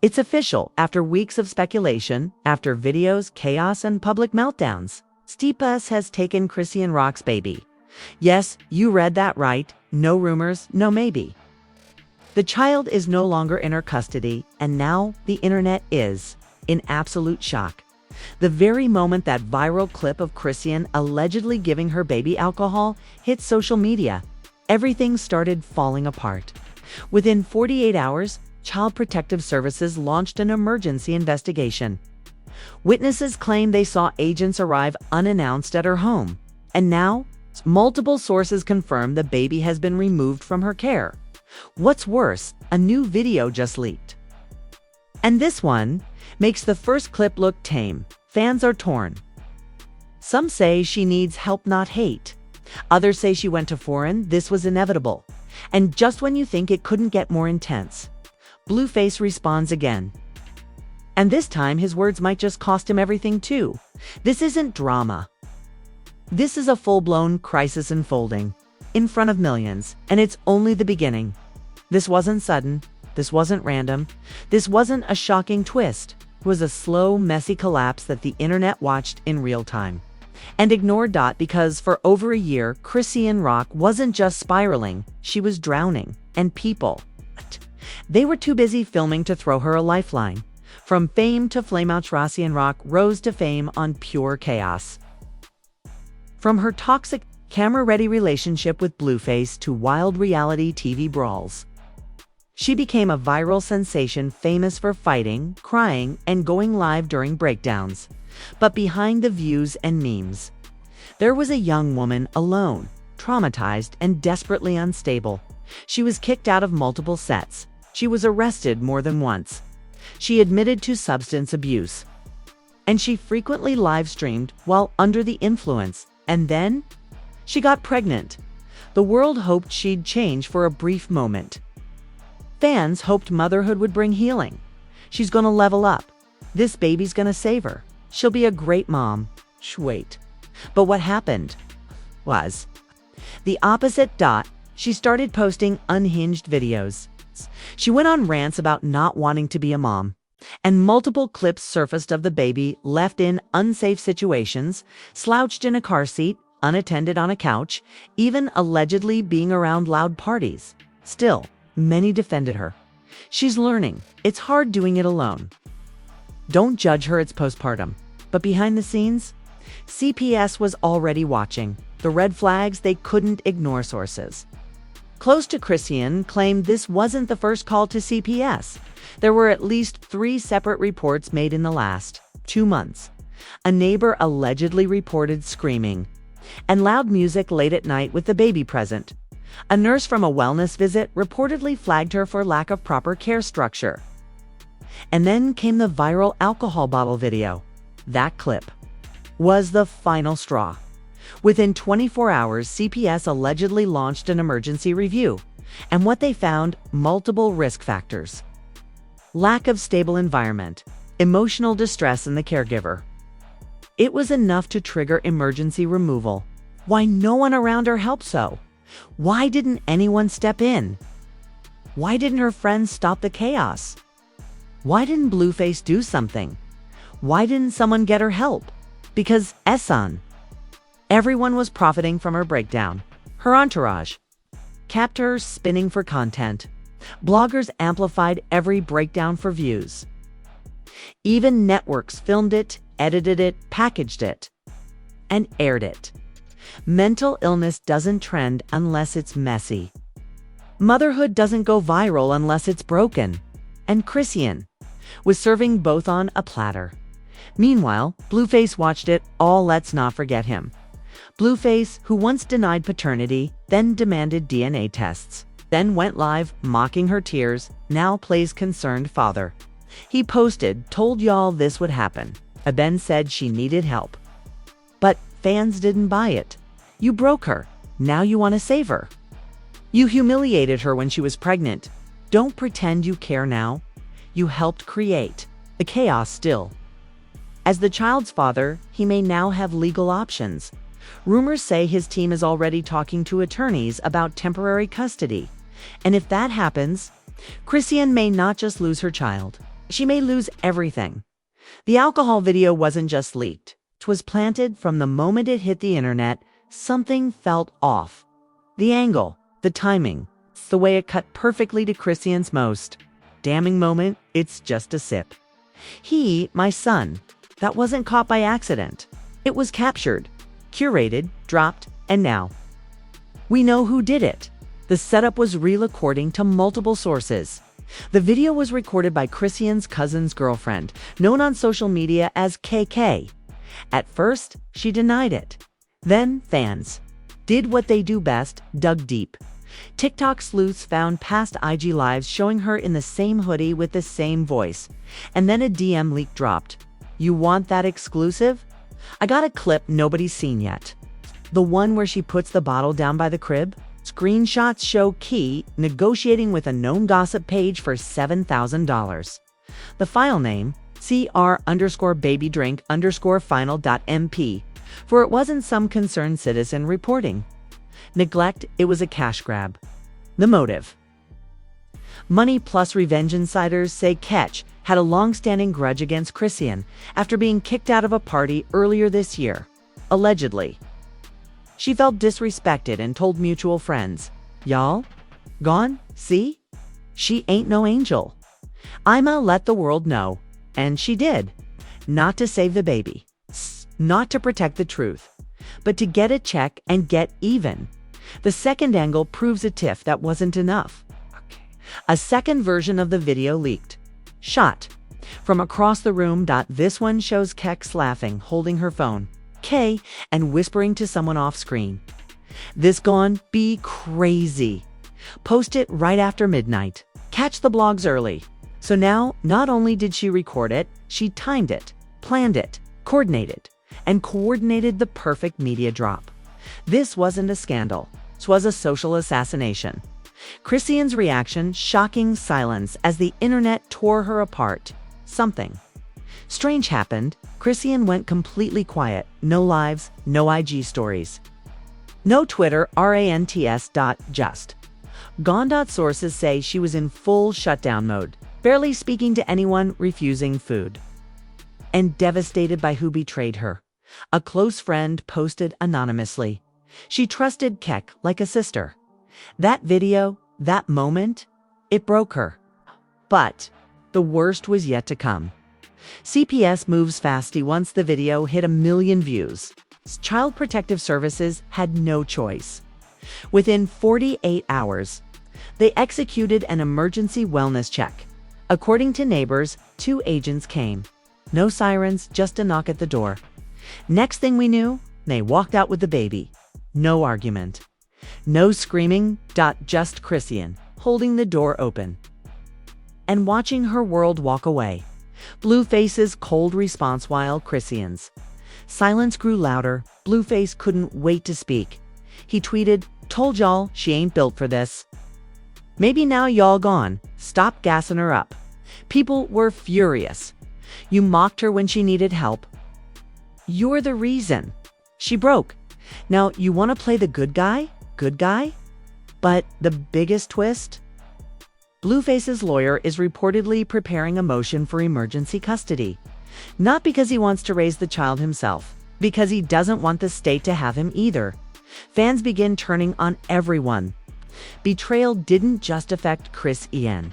It's official. After weeks of speculation, after videos, chaos, and public meltdowns, CPS has taken Chrisean Rock's baby. Yes, you read that right. No rumors, no maybe. The child is no longer in her custody, and now the internet is in absolute shock. The very moment that viral clip of Chrisean allegedly giving her baby alcohol hit social media, everything started falling apart. Within 48 hours, Child Protective Services launched an emergency investigation. Witnesses claim they saw agents arrive unannounced at her home. And now, multiple sources confirm the baby has been removed from her care. What's worse, a new video just leaked. And this one makes the first clip look tame. Fans are torn. Some say she needs help, not hate. Others say she went to foreign, this was inevitable. And just when you think it couldn't get more intense, Blueface responds again. And this time his words might just cost him everything too. This isn't drama. This is a full-blown crisis unfolding in front of millions, and it's only the beginning. This wasn't sudden. This wasn't random. This wasn't a shocking twist. It was a slow, messy collapse that the internet watched in real time and ignored because for over a year, Chrisean Rock wasn't just spiraling, she was drowning. And people, they were too busy filming to throw her a lifeline. From fame to flameout, Chrisean Rock rose to fame on pure chaos. From her toxic, camera-ready relationship with Blueface to wild reality TV brawls, she became a viral sensation, famous for fighting, crying, and going live during breakdowns. But behind the views and memes, there was a young woman alone, traumatized and desperately unstable. She was kicked out of multiple sets. She was arrested more than once. She admitted to substance abuse. And she frequently live-streamed while under the influence. And then, she got pregnant. The world hoped she'd change for a brief moment. Fans hoped motherhood would bring healing. She's gonna level up. This baby's gonna save her. She'll be a great mom. Wait. But what happened was the opposite. She started posting unhinged videos. She went on rants about not wanting to be a mom. And multiple clips surfaced of the baby left in unsafe situations, slouched in a car seat, unattended on a couch, even allegedly being around loud parties. Still, many defended her. She's learning. It's hard doing it alone. Don't judge her, it's postpartum. But behind the scenes, CPS was already watching. The red flags they couldn't ignore. Sources close to Chrisean claimed this wasn't the first call to CPS. There were at least 3 separate reports made in the last 2 months. A neighbor allegedly reported screaming and loud music late at night with the baby present. A nurse from a wellness visit reportedly flagged her for lack of proper care structure. And then came the viral alcohol bottle video. That clip was the final straw. Within 24 hours, CPS allegedly launched an emergency review. And what they found, multiple risk factors. Lack of stable environment, emotional distress in the caregiver. It was enough to trigger emergency removal. Why no one around her helped so? Why didn't anyone step in? Why didn't her friends stop the chaos? Why didn't Blueface do something? Why didn't someone get her help? Because everyone was profiting from her breakdown. Her entourage kept her spinning for content. Bloggers amplified every breakdown for views. Even networks filmed it, edited it, packaged it, and aired it. Mental illness doesn't trend unless it's messy. Motherhood doesn't go viral unless it's broken. And Chrisean was serving both on a platter. Meanwhile, Blueface watched it all. Let's not forget him. Blueface, who once denied paternity, then demanded DNA tests, then went live mocking her tears, now plays concerned father. He posted, "Told y'all this would happen." I then said she needed help. But fans didn't buy it. You broke her. Now you want to save her. You humiliated her when she was pregnant. Don't pretend you care now. You helped create the chaos still. As the child's father, he may now have legal options. Rumors say his team is already talking to attorneys about temporary custody. And if that happens, Chrisean may not just lose her child. She may lose everything. The alcohol video wasn't just leaked. It was planted from the moment it hit the internet. Something felt off. The angle, the timing, the way it cut perfectly to Chrisean's most damning moment. It's just a sip. He, my son, that wasn't caught by accident. It was captured, curated, dropped, and now we know who did it. The setup was real according to multiple sources. The video was recorded by Chrisean's cousin's girlfriend, known on social media as KK. At first, she denied it. Then fans did what they do best, dug deep. TikTok sleuths found past IG lives showing her in the same hoodie with the same voice. And then a DM leak dropped. You want that exclusive? I got a clip nobody's seen yet. The one where she puts the bottle down by the crib? Screenshots show Key negotiating with a known gossip page for $7,000. The file name, cr_babydrink_final.mp, for it wasn't some concerned citizen reporting neglect, it was a cash grab. The motive: money plus revenge. Insiders say Ketch had a long-standing grudge against Chrisean after being kicked out of a party earlier this year. Allegedly, she felt disrespected and told mutual friends, "Y'all gone? See? She ain't no angel. I'ma let the world know." And she did. Not to save the baby, not to protect the truth, but to get a check and get even. The second angle proves a tiff that wasn't enough. A second version of the video leaked. Shot from across the room. This one shows Kex laughing, holding her phone, K, and whispering to someone off screen. This gone be crazy. Post it right after midnight. Catch the blogs early. So now, not only did she record it, she timed it, planned it, coordinated the perfect media drop. This wasn't a scandal. This was a social assassination. Chrisean's reaction, shocking silence as the internet tore her apart. Something strange happened. Chrisean went completely quiet. No lives, no IG stories. No Twitter, rants. Just gone. Sources say she was in full shutdown mode, barely speaking to anyone, refusing food. And devastated by who betrayed her. A close friend posted anonymously. She trusted Keck like a sister. That video, that moment, it broke her. But the worst was yet to come. CPS moves fast. Once the video hit 1 million views, Child Protective Services had no choice. Within 48 hours, they executed an emergency wellness check. According to neighbors, 2 agents came. No sirens, just a knock at the door. Next thing we knew, they walked out with the baby. No argument. No screaming. Just Chrisean, holding the door open and watching her world walk away. Blueface's cold response while Chrisean's silence grew louder. Blueface couldn't wait to speak. He tweeted, "Told y'all she ain't built for this. Maybe now y'all gone. Stop gassing her up." People were furious. You mocked her when she needed help. You're the reason she broke. Now you want to play the good guy? Good guy? But the biggest twist? Blueface's lawyer is reportedly preparing a motion for emergency custody. Not because he wants to raise the child himself, because he doesn't want the state to have him either. Fans begin turning on everyone. Betrayal didn't just affect Chrisean.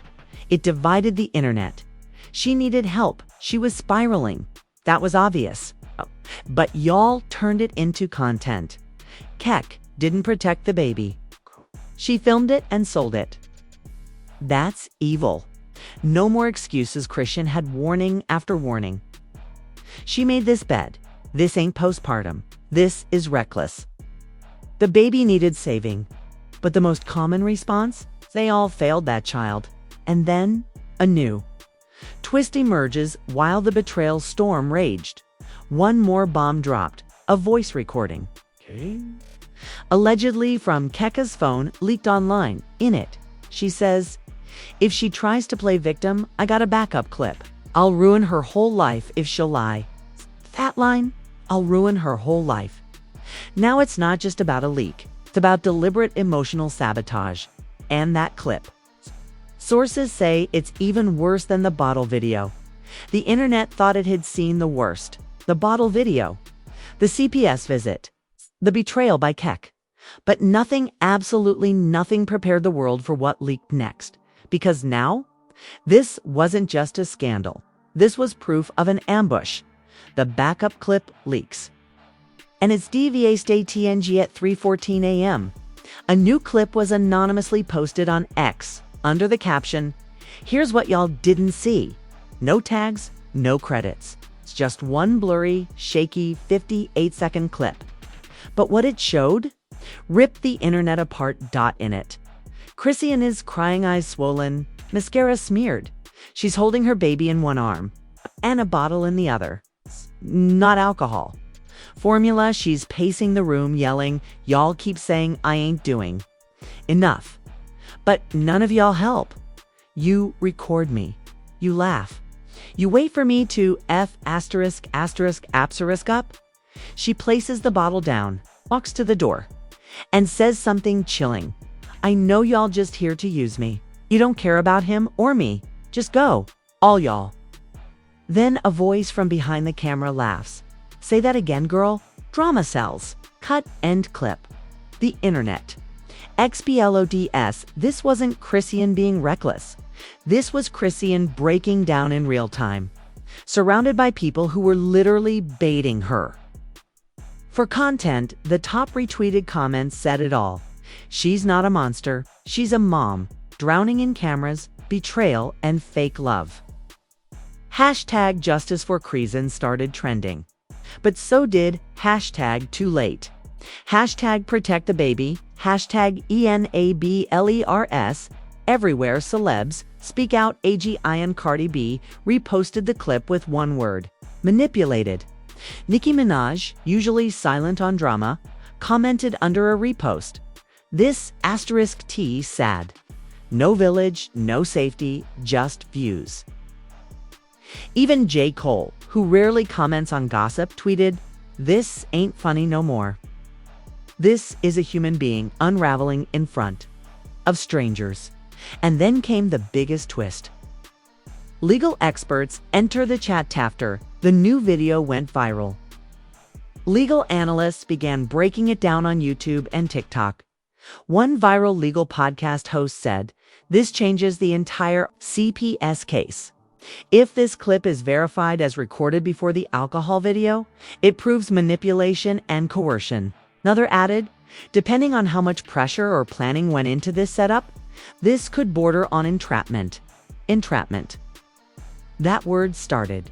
It divided the internet. She needed help. She was spiraling. That was obvious. But y'all turned it into content. Keck didn't protect the baby. She filmed it and sold it. That's evil. No more excuses. Chrisean had warning after warning. She made this bed. This ain't postpartum. This is reckless. The baby needed saving. But the most common response? They all failed that child. And then, a new twist emerges while the betrayal storm raged. One more bomb dropped. A voice recording. Okay. Allegedly from Keka's phone, leaked online. In it, she says, "If she tries to play victim, I got a backup clip. I'll ruin her whole life if she'll lie." That line, "I'll ruin her whole life." Now it's not just about a leak. It's about deliberate emotional sabotage. And that clip Sources say it's even worse than the bottle video. The internet thought it had seen the worst. The bottle video, the CPS visit, the betrayal by Keck. But nothing, absolutely nothing prepared the world for what leaked next. Because now, this wasn't just a scandal. This was proof of an ambush. The backup clip leaks. And it's DVA-TNG at 3:14 a.m. A new clip was anonymously posted on X under the caption, "Here's what y'all didn't see." No tags, no credits. It's just one blurry, shaky 58-second clip. But what it showed? Ripped the internet apart. In it, Chrisean is crying, eyes swollen, mascara smeared. She's holding her baby in one arm and a bottle in the other. Not alcohol. Formula, she's pacing the room yelling, "Y'all keep saying I ain't doing enough. But none of y'all help. You record me. You laugh. You wait for me to F*** up." She places the bottle down, walks to the door, and says something chilling. "I know y'all just here to use me. You don't care about him or me. Just go, all y'all." Then a voice from behind the camera laughs. "Say that again, girl." Drama sells. Cut, end clip. The internet. XPLODS, this wasn't Chrisean being reckless. This was Chrisean breaking down in real time, surrounded by people who were literally baiting her. For content, the top retweeted comments said it all. She's not a monster. She's a mom, drowning in cameras, betrayal, and fake love. Hashtag Justice for Chrisean started trending. But so did hashtag Too Late. Hashtag Protect the Baby. Hashtag ENABLERS. Everywhere celebs, Speak Out AGI and Cardi B reposted the clip with one word: manipulated. Nicki Minaj, usually silent on drama, commented under a repost, "This *T sad. No village, no safety, just views." Even J. Cole, who rarely comments on gossip, tweeted, "This ain't funny no more." This is a human being unraveling in front of strangers. And then came the biggest twist. Legal experts enter the chat after the new video went viral. Legal analysts began breaking it down on YouTube and TikTok. One viral legal podcast host said, "This changes the entire CPS case. If this clip is verified as recorded before the alcohol video, it proves manipulation and coercion." Another added, "Depending on how much pressure or planning went into this setup, this could border on entrapment." Entrapment. That word started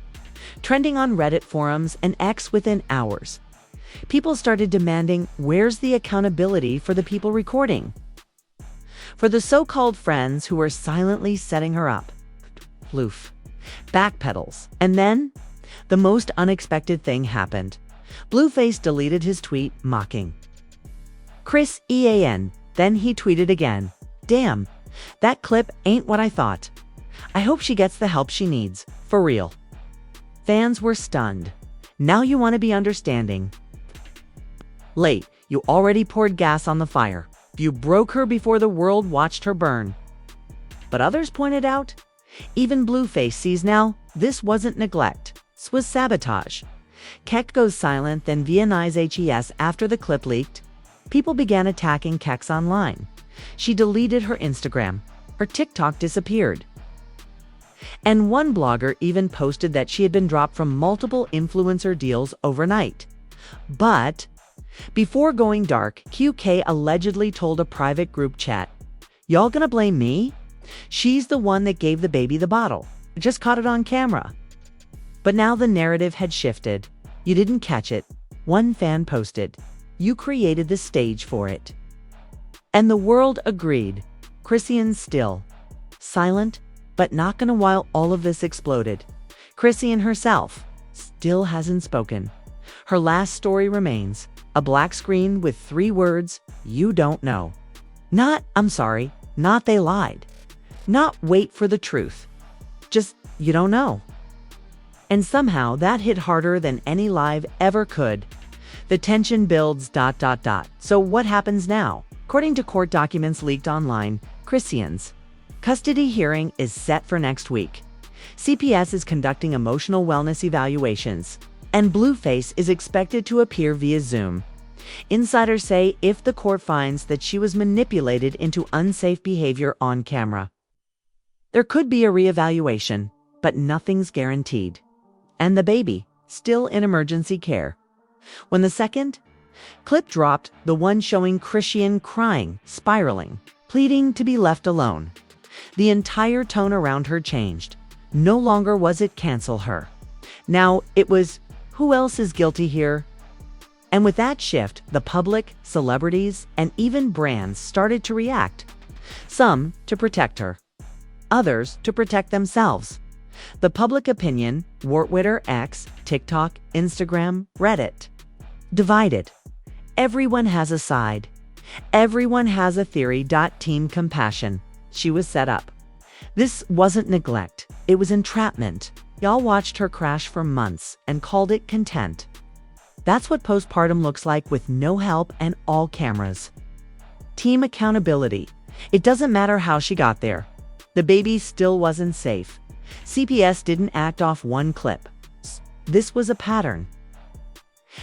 trending on Reddit forums and X within hours. People started demanding, where's the accountability for the people recording? For the so-called friends who were silently setting her up. Floof. Backpedals. And then, the most unexpected thing happened. Blueface deleted his tweet, mocking Chrisean. Then he tweeted again, "Damn, that clip ain't what I thought. I hope she gets the help she needs, for real." Fans were stunned. Now you want to be understanding. Late, you already poured gas on the fire. You broke her before the world watched her burn. But others pointed out, even Blueface sees now, this wasn't neglect. This was sabotage. Keck goes silent, then VNI's HES after the clip leaked. People began attacking Kex online. She deleted her Instagram. Her TikTok disappeared. And one blogger even posted that she had been dropped from multiple influencer deals overnight. But before going dark, QK allegedly told a private group chat, "Y'all gonna blame me? She's the one that gave the baby the bottle. I just caught it on camera." But now the narrative had shifted. "You didn't catch it," one fan posted. "You created the stage for it." And the world agreed. Chrisean still silent, but not gonna while all of this exploded. Chrisean herself still hasn't spoken. Her last story remains a black screen with 3 words, "You don't know." Not, "I'm sorry," not, "They lied," not, "Wait for the truth." Just, "You don't know." And somehow that hit harder than any live ever could. The tension builds. So what happens now? According to court documents leaked online, Chrisean's Custody hearing is set for next week. CPS is conducting emotional wellness evaluations, and Blueface is expected to appear via Zoom. Insiders say if the court finds that she was manipulated into unsafe behavior on camera, there could be a reevaluation, but nothing's guaranteed. And the baby, still in emergency care. When the second clip dropped, the one showing Chrisean crying, spiraling, pleading to be left alone, the entire tone around her changed. No longer was it cancel her. Now it was, who else is guilty here? And with that shift, the public, celebrities, and even brands started to react. Some to protect her, others to protect themselves. The public opinion, Twitter, X, TikTok, Instagram, Reddit, divided. Everyone has a side. Everyone has a theory. Team compassion. She was set up. This wasn't neglect. It was entrapment. Y'all watched her crash for months and called it content. That's what postpartum looks like with no help and all cameras. Team accountability. It doesn't matter how she got there. The baby still wasn't safe. CPS didn't act off one clip. This was a pattern.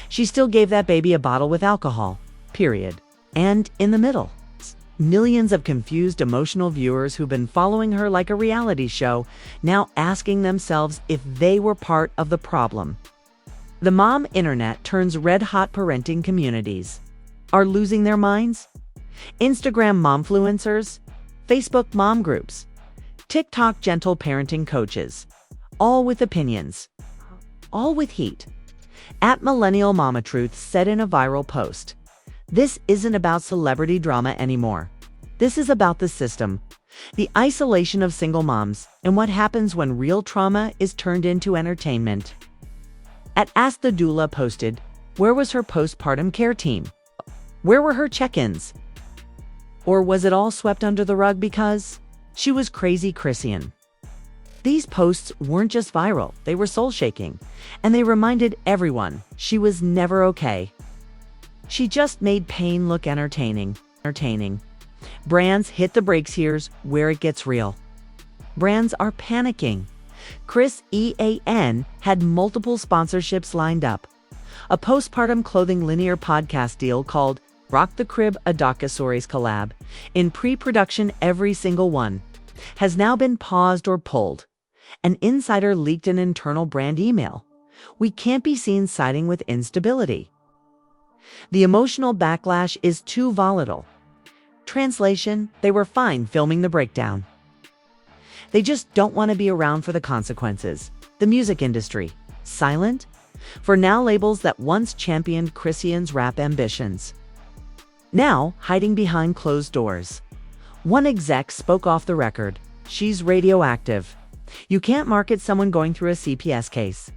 She still gave that baby a bottle with alcohol, period. And in the middle, millions of confused emotional viewers who've been following her like a reality show, now asking themselves if they were part of the problem. The mom internet turns red-hot parenting communities are losing their minds. Instagram momfluencers, Facebook mom groups, TikTok gentle parenting coaches, all with opinions, all with heat. At Millennial Mama Truth said in a viral post, "This isn't about celebrity drama anymore. This is about the system, the isolation of single moms, and what happens when real trauma is turned into entertainment." At Ask the Doula posted, where was her postpartum care team? Where were her check-ins? Or was it all swept under the rug because she was crazy Chrisean? These posts weren't just viral, they were soul-shaking, and they reminded everyone she was never okay. She just made pain look entertaining. Brands hit the brakes. Here's where it gets real. Brands are panicking. Chrisean had multiple sponsorships lined up. A postpartum clothing linear podcast deal called Rock the Crib, a docuseries collab, in pre-production. Every single one has now been paused or pulled. An insider leaked an internal brand email. We can't be seen siding with instability. The emotional backlash is too volatile. Translation, they were fine filming the breakdown. They just don't want to be around for the consequences. The music industry, silent? For now, labels that once championed Chrisean's rap ambitions, now hiding behind closed doors. One exec spoke off the record. She's radioactive. You can't market someone going through a CPS case.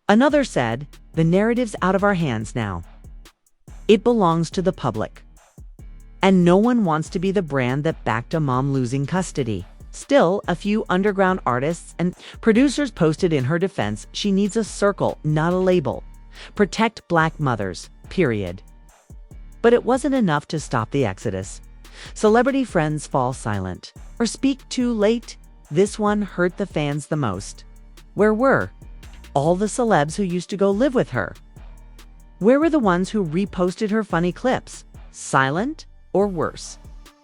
Another said, the narrative's out of our hands now. It belongs to the public. And no one wants to be the brand that backed a mom losing custody. Still, a few underground artists and producers posted in her defense she needs a circle, not a label. Protect Black mothers, period. But it wasn't enough to stop the exodus. Celebrity friends fall silent or speak too late. This one hurt the fans the most. Where were all the celebs who used to go live with her? Where were the ones who reposted her funny clips? Silent or worse,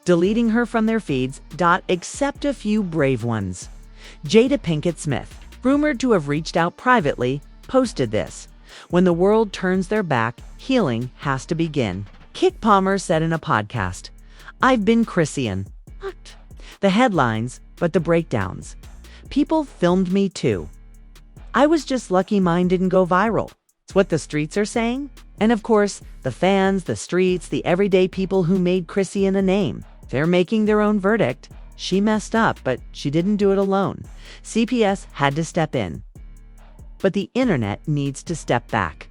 deleting her from their feeds. Except a few brave ones. Jada Pinkett Smith, rumored to have reached out privately, posted this. When the world turns their back, healing has to begin. Kik Palmer said in a podcast, I've been Chrisean. What? The headlines, but the breakdowns. People filmed me too. I was just lucky mine didn't go viral. It's what the streets are saying. And of course, the fans, the streets, the everyday people who made Chrisean a name. They're making their own verdict. She messed up, but she didn't do it alone. CPS had to step in. But the internet needs to step back.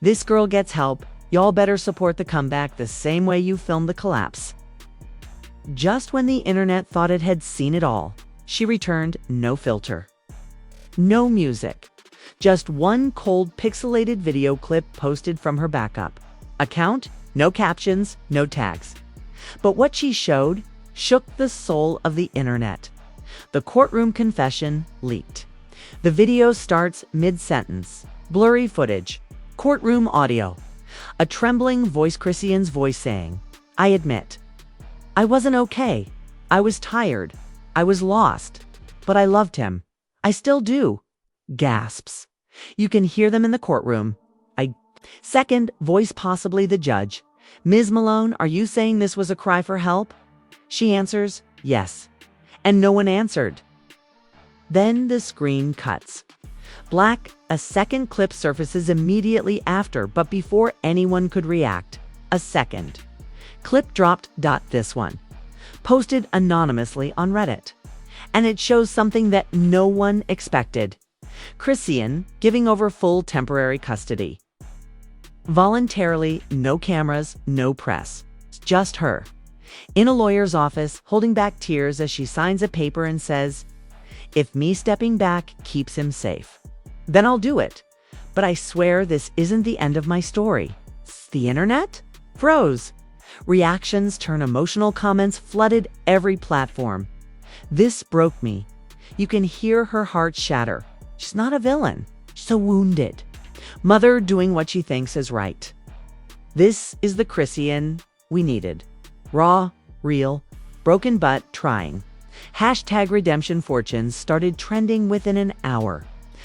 This girl gets help. Y'all better support the comeback the same way you filmed the collapse. Just when the internet thought it had seen it all, she returned, no filter. No music. Just one cold pixelated video clip posted from her backup account, no captions, no tags. But what she showed, shook the soul of the internet. The courtroom confession leaked. The video starts mid-sentence. Blurry footage. Courtroom audio. A trembling voice, Chrisean's voice saying, "I admit, I wasn't okay. I was tired. I was lost. But I loved him. I still do." Gasps. You can hear them in the courtroom. Second voice, possibly the judge. "Ms. Malone, are you saying this was a cry for help?" She answers, "Yes." And no one answered. Then the screen cuts. Black, a second clip surfaces immediately after, but before anyone could react. A second clip dropped. This one. Posted anonymously on Reddit. And it shows something that no one expected. Chrisean giving over full temporary custody. Voluntarily, no cameras, no press. Just her. In a lawyer's office, holding back tears as she signs a paper and says, "If me stepping back keeps him safe, then I'll do it. But I swear this isn't the end of my story." The internet froze. Reactions turned emotional, comments flooded every platform. "This broke me." You can hear her heart shatter. She's not a villain. She's a wounded mother doing what she thinks is right. This is the Chrisean we needed. Raw, real, broken but trying. Hashtag redemption fortunes started trending within an hour.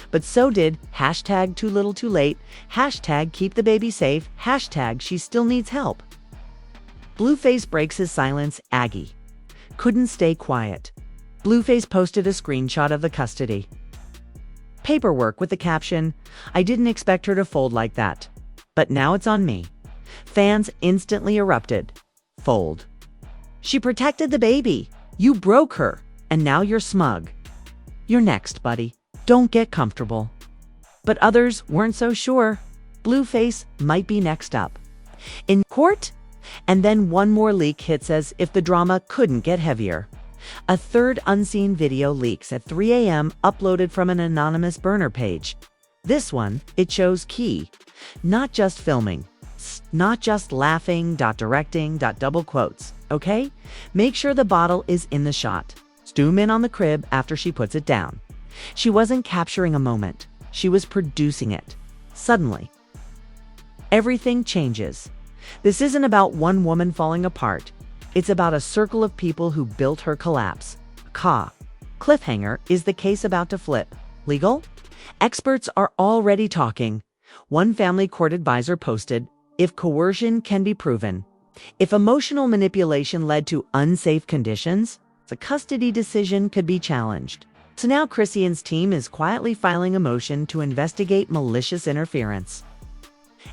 But so did hashtag too little too late, hashtag keep the baby safe, hashtag she still needs help. Blueface breaks his silence. Aggie couldn't stay quiet. Blueface posted a screenshot of the custody paperwork with the caption, "I didn't expect her to fold like that. But now it's on me." Fans instantly erupted. Fold. She protected the baby. You broke her. And now you're smug. You're next, buddy. Don't get comfortable. But others weren't so sure. Blueface might be next up. In court? And then one more leak hits as if the drama couldn't get heavier. A third unseen video leaks at 3 a.m. uploaded from an anonymous burner page. This one, it shows Key. Not just filming. Not just laughing, directing, double quotes. Okay? Make sure the bottle is in the shot. Zoom in on the crib after she puts it down. She wasn't capturing a moment. She was producing it. Suddenly, everything changes. This isn't about one woman falling apart. It's about a circle of people who built her collapse. Cliffhanger, is the case about to flip? Legal? Experts are already talking. One family court advisor posted, "If coercion can be proven, if emotional manipulation led to unsafe conditions, the custody decision could be challenged." So now Chrisean's team is quietly filing a motion to investigate malicious interference.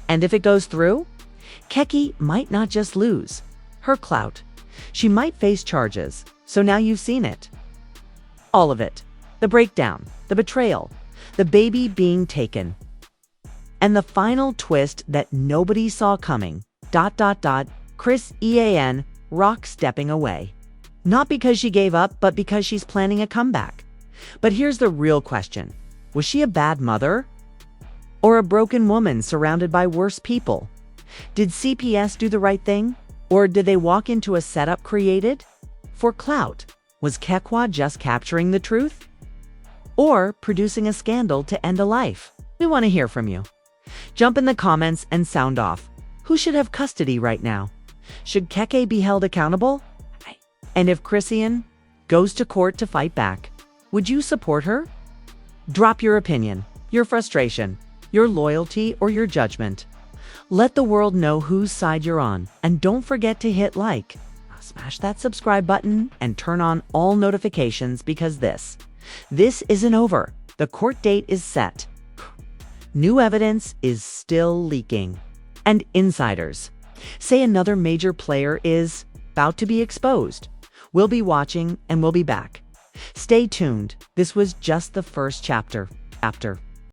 And if it goes through, Keki might not just lose her clout. She might face charges. So now you've seen it. All of it. The breakdown, the betrayal, the baby being taken. And the final twist that nobody saw coming. Chrisean Rock stepping away. Not because she gave up, but because she's planning a comeback. But here's the real question. Was she a bad mother? Or a broken woman surrounded by worse people? Did CPS do the right thing? Or did they walk into a setup created for clout? Was Kekwa just capturing the truth? Or producing a scandal to end a life? We want to hear from you. Jump in the comments and sound off. Who should have custody right now? Should Keke be held accountable? And if Chrisean goes to court to fight back, would you support her? Drop your opinion, your frustration, your loyalty, or your judgment. Let the world know whose side you're on, and don't forget to hit like, smash that subscribe button, and turn on all notifications because this isn't over. The court date is set. New evidence is still leaking. And insiders say another major player is about to be exposed. We'll be watching and we'll be back. Stay tuned. This was just the first chapter.